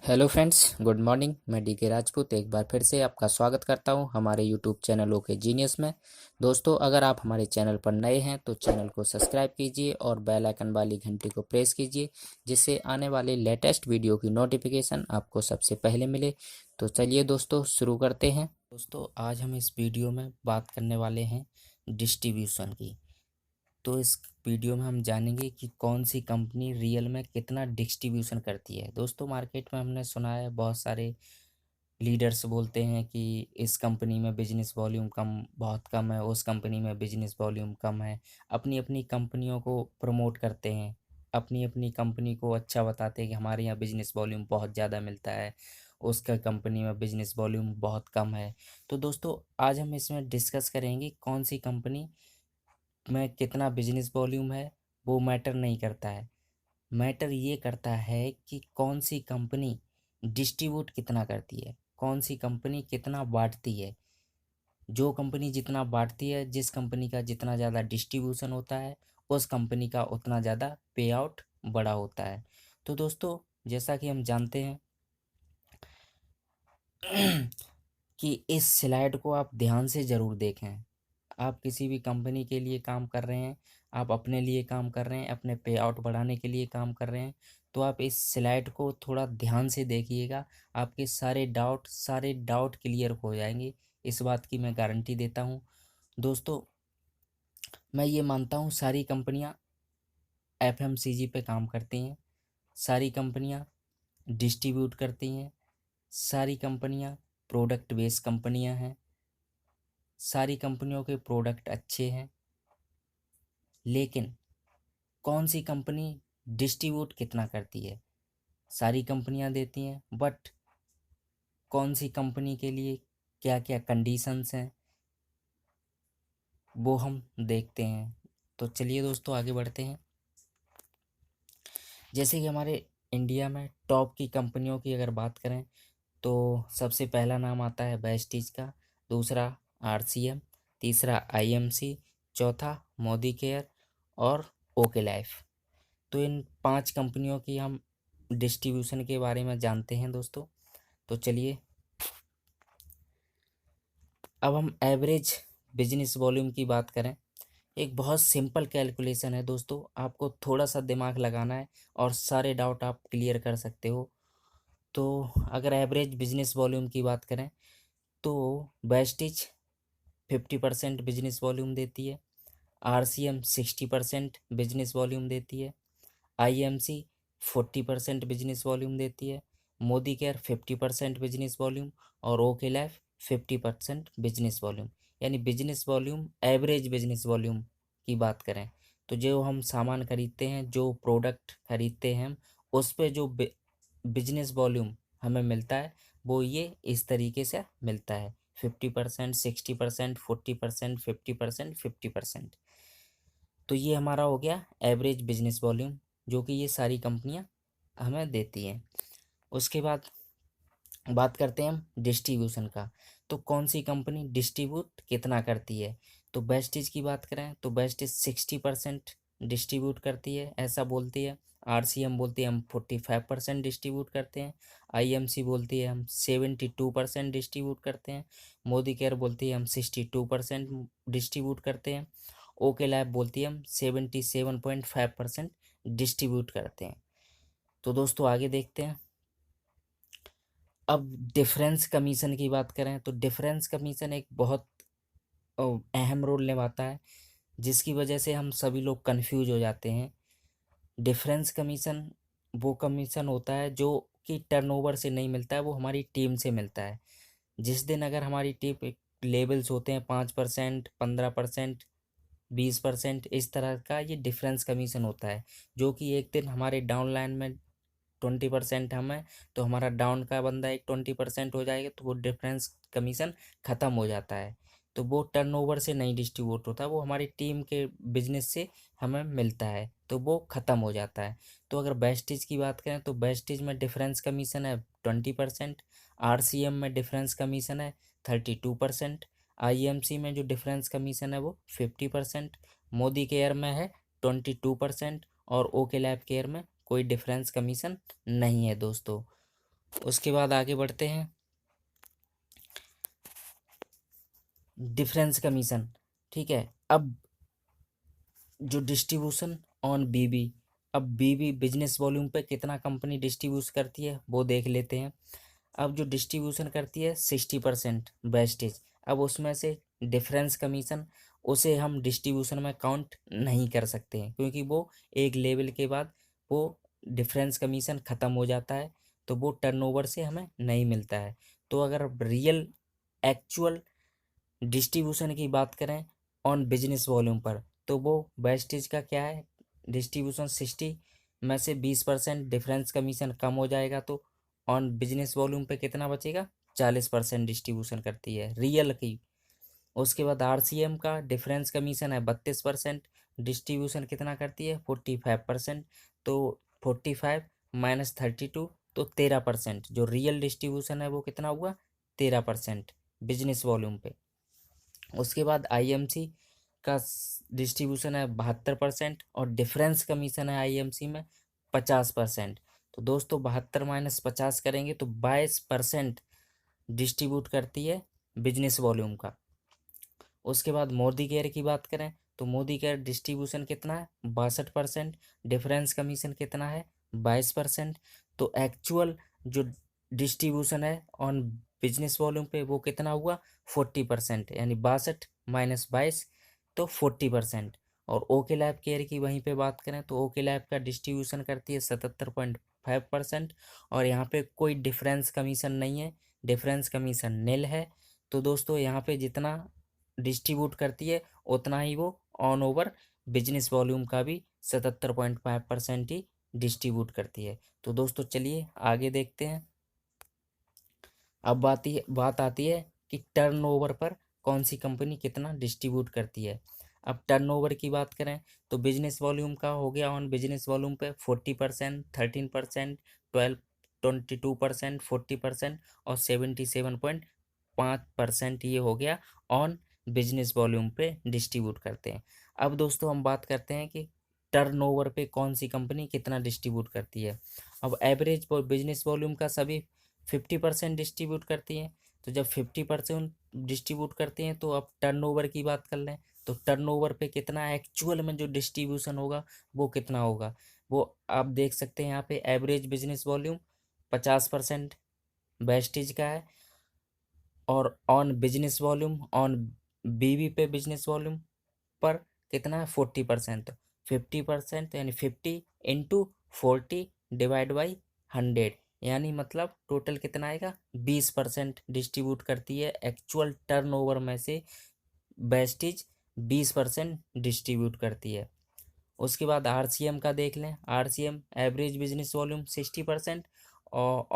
Hello friends, good morning. मैं D के राजपूत एक बार फिर से आपका स्वागत करता हूं हमारे यूट्यूब चैनल ओके जीनियस में। दोस्तों, अगर आप हमारे चैनल पर नए हैं तो चैनल को सब्सक्राइब कीजिए और बेल आइकन वाली घंटी को प्रेस कीजिए, जिससे आने वाले लेटेस्ट वीडियो की नोटिफिकेशन आपको सबसे पहले मिले। तो चलिए दोस्तों, शुरू करते हैं। दोस्तों, आज हम इस वीडियो में बात करने वाले हैं डिस्ट्रीब्यूशन की। तो इस वीडियो में हम जानेंगे कि कौन सी कंपनी रियल में कितना डिस्ट्रीब्यूशन करती है। दोस्तों, मार्केट में हमने सुना है, बहुत सारे लीडर्स बोलते हैं कि इस कंपनी में बिजनेस वॉल्यूम बहुत कम है, उस कंपनी में बिजनेस वॉल्यूम कम है। अपनी अपनी कंपनियों को प्रमोट करते हैं, अपनी अपनी कंपनी को अच्छा बताते हैं कि हमारे यहाँ बिजनेस वॉल्यूम बहुत ज़्यादा मिलता है, उसका कंपनी में बिजनेस वॉल्यूम बहुत कम है। तो दोस्तों, आज हम इसमें डिस्कस करेंगे कौन सी कंपनी में कितना बिजनेस वॉल्यूम है। वो मैटर नहीं करता है, मैटर ये करता है कि कौन सी कंपनी डिस्ट्रीब्यूट कितना करती है, कौन सी कंपनी कितना बांटती है। जो कंपनी जितना बांटती है, जिस कंपनी का जितना ज़्यादा डिस्ट्रीब्यूशन होता है, उस कंपनी का उतना ज़्यादा पे आउट बड़ा होता है। तो दोस्तों, जैसा कि हम जानते हैं कि इस स्लाइड को आप ध्यान से ज़रूर देखें। आप किसी भी कंपनी के लिए काम कर रहे हैं, आप अपने लिए काम कर रहे हैं, अपने पे आउट बढ़ाने के लिए काम कर रहे हैं, तो आप इस स्लाइड को थोड़ा ध्यान से देखिएगा। आपके सारे डाउट क्लियर हो जाएंगे, इस बात की मैं गारंटी देता हूँ। दोस्तों, मैं ये मानता हूँ सारी कंपनियाँ एफएमसीजी पे काम करती हैं, सारी कंपनियाँ डिस्ट्रीब्यूट करती हैं, सारी कंपनियाँ प्रोडक्ट बेस्ड कंपनियाँ हैं, सारी कंपनियों के प्रोडक्ट अच्छे हैं। लेकिन कौन सी कंपनी डिस्ट्रीब्यूट कितना करती है? सारी कंपनियां देती हैं, बट कौन सी कंपनी के लिए क्या क्या कंडीशंस हैं, वो हम देखते हैं। तो चलिए दोस्तों, आगे बढ़ते हैं। जैसे कि हमारे इंडिया में टॉप की कंपनियों की अगर बात करें, तो सबसे पहला नाम आता है वेस्टीज का, दूसरा आरसीएम, तीसरा आईएमसी, चौथा मोदी केयर और ओके लाइफ। तो इन 5 कंपनियों की हम डिस्ट्रीब्यूशन के बारे में जानते हैं दोस्तों। तो चलिए, अब हम एवरेज बिजनेस वॉल्यूम की बात करें। एक बहुत सिंपल कैलकुलेशन है दोस्तों, आपको थोड़ा सा दिमाग लगाना है और सारे डाउट आप क्लियर कर सकते हो। तो अगर एवरेज बिजनेस वॉल्यूम की बात करें, तो वेस्टिज 50% बिजनेस वॉल्यूम देती है, आरसीएम 60% बिजनेस वॉल्यूम देती है, आईएमसी 40% बिजनेस वॉल्यूम देती है, मोदी केयर 50% बिजनेस वॉल्यूम और ओके लाइफ 50% बिजनेस वॉल्यूम। यानी business volume, average business volume की बात करें तो जो हम सामान खरीदते हैं, जो प्रोडक्ट खरीदते हैं, हम उस पे जो बिजनेस वॉल्यूम हमें मिलता है, वो ये इस तरीके से मिलता है: 50%, 60%, 40%, 50%, 50%। तो ये हमारा हो गया एवरेज बिजनेस वॉल्यूम, जो कि ये सारी कंपनियां हमें देती हैं। उसके बाद बात करते हैं हम डिस्ट्रीब्यूशन का। तो कौन सी कंपनी डिस्ट्रीब्यूट कितना करती है? तो बेस्टीज की बात करें तो बेस्टीज 60% डिस्ट्रीब्यूट करती है, ऐसा बोलती है। आरसीएम बोलती है हम 45% डिस्ट्रीब्यूट करते हैं। आईएमसी बोलती है हम 72% डिस्ट्रीब्यूट करते हैं। मोदी केयर बोलती है हम 62% डिस्ट्रीब्यूट करते हैं। ओके लैब बोलती है हम 77.5% डिस्ट्रीब्यूट करते हैं। तो दोस्तों, आगे देखते हैं। अब डिफरेंस कमीशन की बात करें तो डिफरेंस कमीशन एक बहुत अहम रोल निभाता है, जिसकी वजह से हम सभी लोग कंफ्यूज हो जाते हैं। डिफरेंस कमीशन वो कमीशन होता है जो कि टर्नओवर से नहीं मिलता है, वो हमारी टीम से मिलता है। जिस दिन अगर हमारी टीम लेवल्स होते हैं 5%, 15%, 20%, इस तरह का ये डिफरेंस कमीशन होता है। जो कि एक दिन हमारे डाउन लाइन में 20% हम है, तो हमारा डाउन का बंदा एक 20% हो जाएगा, तो वो डिफरेंस कमीशन ख़त्म हो जाता है। तो वो टर्नओवर से नहीं डिस्ट्रीब्यूट होता, वो हमारी टीम के बिजनेस से हमें मिलता है, तो वो ख़त्म हो जाता है। तो अगर बेस्टीज की बात करें तो बेस्टीज में डिफरेंस कमीशन है 20%, आरसीएम में डिफरेंस कमीशन है 32%, आईएमसी में जो डिफरेंस कमीशन है वो 50%, मोदी केयर में है 22% और ओके लैब केयर में कोई डिफरेंस कमीशन नहीं है दोस्तों। उसके बाद आगे बढ़ते हैं, डिफरेंस कमीशन। ठीक है, अब जो डिस्ट्रीब्यूशन ऑन बीबी, अब बीबी बिजनेस वॉल्यूम पे कितना कंपनी डिस्ट्रीब्यूट करती है वो देख लेते हैं। अब जो डिस्ट्रीब्यूशन करती है 60% वेस्टेज, अब उसमें से डिफरेंस कमीशन, उसे हम डिस्ट्रीब्यूशन में काउंट नहीं कर सकते हैं, क्योंकि वो एक लेवल के बाद वो डिफरेंस कमीशन ख़त्म हो जाता है, तो वो टर्नओवर से हमें नहीं मिलता है। तो अगर रियल एक्चुअल डिस्ट्रीब्यूशन की बात करें ऑन बिजनेस वॉल्यूम पर, तो वो वेस्टेज का क्या है, डिस्ट्रीब्यूशन 60 में से 20% डिफरेंस कमीशन कम हो जाएगा, तो ऑन बिजनेस वॉल्यूम पे कितना बचेगा, 40% डिस्ट्रीब्यूशन करती है रियल की। उसके बाद आरसीएम का डिफरेंस कमीशन है 32%, डिस्ट्रीब्यूशन कितना करती है, 45%। तो 45 माइनस 32, तो 13%, जो रियल डिस्ट्रीब्यूशन है वो कितना हुआ, 13% बिजनेस वॉल्यूम पे। उसके बाद आईएमसी का डिस्ट्रीब्यूशन है 72%, और डिफरेंस कमीशन है आईएमसी में 50%। तो दोस्तों 72 माइनस 50 करेंगे तो 22% डिस्ट्रीब्यूट करती है बिजनेस वॉल्यूम का। उसके बाद मोदी केयर की बात करें तो मोदी केयर डिस्ट्रीब्यूशन कितना है, 62%, डिफरेंस कमीशन कितना है, 22%। तो एक्चुअल जो डिस्ट्रीब्यूशन है ऑन बिजनेस वॉल्यूम पे वो कितना हुआ, 40%, यानी 62 माइनस 22, तो 40%। और ओके लैब केयर की वहीं पे बात करें तो ओके लैब का डिस्ट्रीब्यूशन करती है 77.5%, और यहाँ पे कोई डिफरेंस कमीशन नहीं है, डिफरेंस कमीशन नील है। तो दोस्तों यहाँ पे जितना डिस्ट्रीब्यूट करती है उतना ही वो ऑन ओवर बिजनेस वॉल्यूम का भी 77.5% ही डिस्ट्रीब्यूट करती है। तो दोस्तों चलिए आगे देखते हैं। अब बात आती है कि टर्नओवर पर कौन सी कंपनी कितना डिस्ट्रीब्यूट करती है। अब टर्नओवर की बात करें तो बिजनेस वॉल्यूम का हो गया ऑन बिजनेस वॉल्यूम पे 40%, 13%, 22% 40% और 77.5% ये हो गया ऑन बिजनेस वॉल्यूम पे डिस्ट्रीब्यूट करते हैं। अब दोस्तों हम बात करते हैं कि टर्नओवर पे कौन सी कंपनी कितना डिस्ट्रीब्यूट करती है। अब एवरेज बिजनेस वॉल्यूम का सभी 50% डिस्ट्रीब्यूट करती हैं, तो जब 50% डिस्ट्रीब्यूट करते हैं तो अब टर्नओवर की बात कर लें, तो टर्नओवर पे कितना एक्चुअल में जो डिस्ट्रीब्यूशन होगा वो कितना होगा, वो आप देख सकते हैं यहाँ पे एवरेज बिजनेस वॉल्यूम 50% वेस्टेज का है, और ऑन बिजनेस वॉल्यूम ऑन बीवी पे बिजनेस वॉल्यूम पर कितना है, 40%। 50% यानी 50 × 40 डिवाइड बाई 100, यानी मतलब टोटल कितना आएगा, 20% डिस्ट्रीब्यूट करती है एक्चुअल टर्नओवर में से, वेस्टेज 20% डिस्ट्रीब्यूट करती है। उसके बाद आरसीएम का देख लें, आरसीएम एवरेज बिजनेस वॉल्यूम 60%, और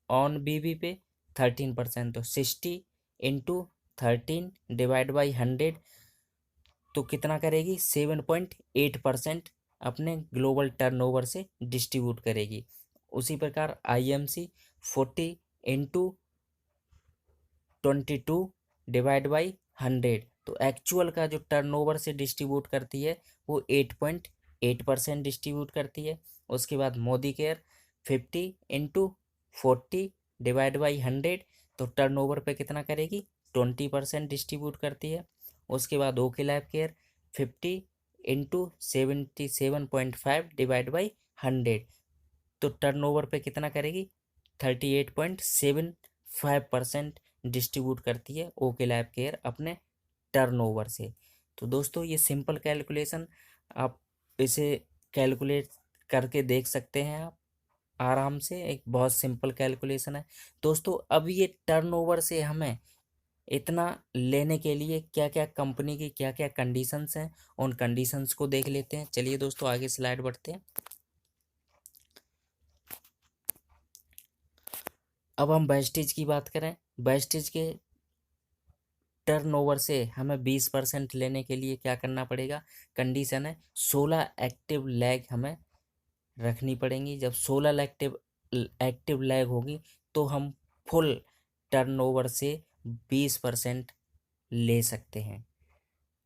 ऑन बीबी पे 13%, तो 60 × 13 डिवाइड बाई 100, तो कितना करेगी, 7.8% अपने ग्लोबल टर्नओवर से डिस्ट्रीब्यूट करेगी। उसी प्रकार आईएमसी 40 × 22 डिवाइड बाई 100, तो एक्चुअल का जो टर्नओवर से डिस्ट्रीब्यूट करती है वो 8.8% डिस्ट्रीब्यूट करती है। उसके बाद मोदी केयर 50 × 40 डिवाइड बाई 100, तो टर्नओवर पे कितना करेगी, 20% डिस्ट्रीब्यूट करती है। उसके बाद okay lab care 50 × 77.5 divide by 100, तो टर्नओवर पे कितना करेगी, 38.75% डिस्ट्रीब्यूट करती है ओके लैब केयर अपने टर्नओवर से। तो दोस्तों ये सिंपल कैलकुलेशन, आप इसे कैलकुलेट करके देख सकते हैं आप आराम से, एक बहुत सिंपल कैलकुलेशन है दोस्तों। अब ये टर्नओवर से हमें इतना लेने के लिए क्या क्या कंपनी की क्या क्या कंडीशंस हैं, उन कंडीशंस को देख लेते हैं। चलिए दोस्तों आगे स्लाइड बढ़ते हैं। अब हम वेस्टेज की बात करें, वेस्टेज के टर्नओवर से हमें 20% लेने के लिए क्या करना पड़ेगा, कंडीशन है 16 एक्टिव लैग हमें रखनी पड़ेंगी। जब 16 एक्टिव लैग होगी तो हम फुल टर्नओवर से 20% ले सकते हैं।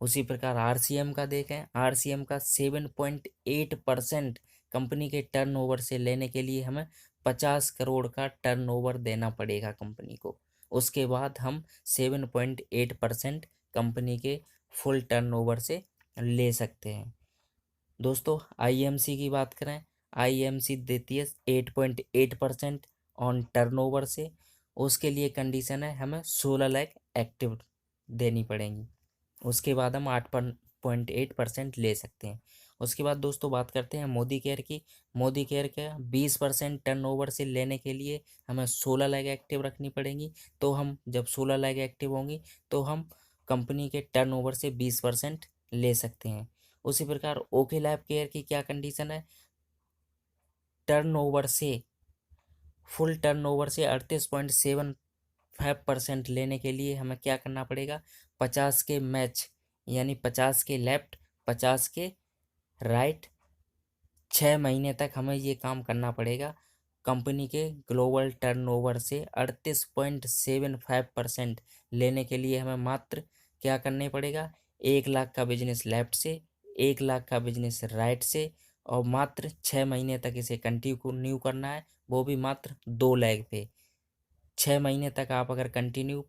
उसी प्रकार आरसीएम का देखें, आरसीएम का 7.8% कंपनी के टर्नओवर से लेने के लिए हमें 50 करोड़ का टर्नओवर देना पड़ेगा कंपनी को। उसके बाद हम 7.8% कंपनी के फुल टर्नओवर से ले सकते हैं। दोस्तों आईएमसी की बात करें, आईएमसी देती है 8.8% ऑन टर्नओवर से। उसके लिए कंडीशन है हमें 16 लाख एक्टिव देनी पड़ेंगी, उसके बाद हम 8.8% ले सकते हैं। उसके बाद दोस्तों बात करते हैं मोदी केयर की। मोदी केयर का 20% टर्नओवर से लेने के लिए हमें 16 लाख एक्टिव रखनी पड़ेंगी। तो हम जब 16 लाख एक्टिव होंगी तो हम कंपनी के टर्नओवर से 20% ले सकते हैं। उसी प्रकार ओके लैब केयर की क्या कंडीशन है, टर्नओवर से फुल टर्नओवर से 38.75% लेने के लिए हमें क्या करना पड़ेगा, 50 के मैच यानी 50 के लेफ्ट 50 के राइट 6 महीने तक हमें ये काम करना पड़ेगा। कंपनी के ग्लोबल टर्नओवर से 38.75% लेने के लिए हमें मात्र क्या करने पड़ेगा, 1 लाख का बिजनेस लेफ्ट से, 1 लाख का बिजनेस राइट से, और मात्र 6 महीने तक इसे कंटिन्यू करना है, वो भी मात्र 2 लाख पे। 6 महीने तक आप अगर continue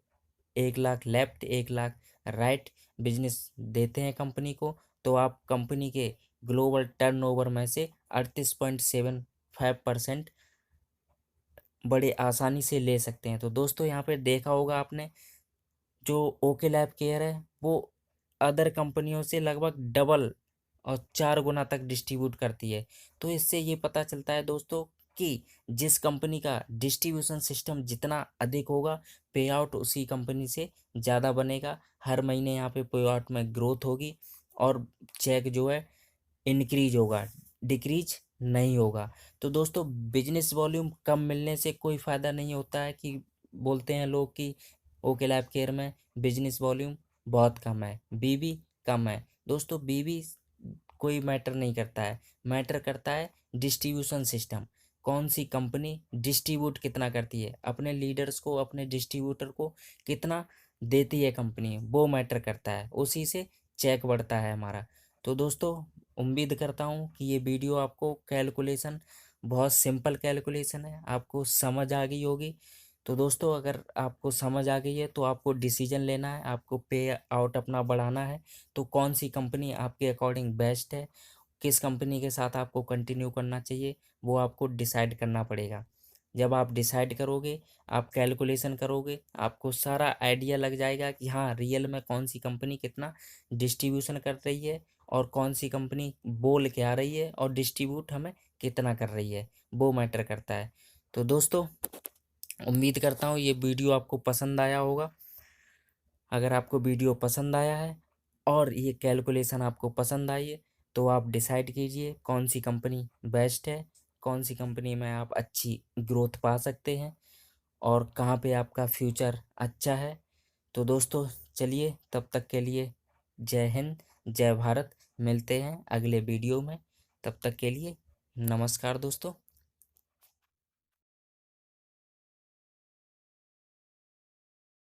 1 lakh left 1 lakh right business देते हैं कंपनी को, तो आप कंपनी के ग्लोबल टर्नओवर में से 38.75% बड़े आसानी से ले सकते हैं। तो दोस्तों यहाँ पे देखा होगा आपने, जो ओके लैब केयर है वो अदर कंपनियों से लगभग डबल और 4 गुना तक डिस्ट्रीब्यूट करती है। तो इससे ये पता चलता है दोस्तों कि जिस कंपनी का डिस्ट्रीब्यूशन सिस्टम जितना अधिक होगा, पे आउट उसी कंपनी से ज़्यादा बनेगा। हर महीने यहाँ पे पे आउट में ग्रोथ होगी और चेक जो है इंक्रीज होगा, डिक्रीज नहीं होगा। तो दोस्तों बिजनेस वॉल्यूम कम मिलने से कोई फ़ायदा नहीं होता है कि बोलते हैं लोग कि ओके लैब केयर में बिजनेस वॉल्यूम बहुत कम है, बीबी कम है। दोस्तों बीबी कोई मैटर नहीं करता है, मैटर करता है डिस्ट्रीब्यूशन सिस्टम। कौन सी कंपनी डिस्ट्रीब्यूट कितना करती है, अपने लीडर्स को अपने डिस्ट्रीब्यूटर को कितना देती है कंपनी, वो मैटर करता है, उसी से चेक बढ़ता है हमारा। तो दोस्तों उम्मीद करता हूँ कि ये वीडियो आपको कैलकुलेशन, बहुत सिंपल कैलकुलेशन है, आपको समझ आ गई होगी। तो दोस्तों अगर आपको समझ आ गई है तो आपको डिसीजन लेना है, आपको पे आउट अपना बढ़ाना है। तो कौन सी कंपनी आपके अकॉर्डिंग बेस्ट है, किस कंपनी के साथ आपको कंटिन्यू करना चाहिए, वो आपको डिसाइड करना पड़ेगा। जब आप डिसाइड करोगे, आप कैलकुलेशन करोगे, आपको सारा आइडिया लग जाएगा कि हाँ रियल में कौन सी कंपनी कितना डिस्ट्रीब्यूशन कर रही है और कौन सी कंपनी बोल के आ रही है और डिस्ट्रीब्यूट हमें कितना कर रही है, वो मैटर करता है। तो दोस्तों उम्मीद करता हूँ ये वीडियो आपको पसंद आया होगा। अगर आपको वीडियो पसंद आया है और ये कैलकुलेशन आपको पसंद आई है, तो आप डिसाइड कीजिए कौन सी कंपनी बेस्ट है, कौन सी कंपनी में आप अच्छी ग्रोथ पा सकते हैं और कहाँ पे आपका फ्यूचर अच्छा है। तो दोस्तों चलिए तब तक के लिए जय हिंद, जय भारत। मिलते हैं अगले वीडियो में, तब तक के लिए नमस्कार दोस्तों।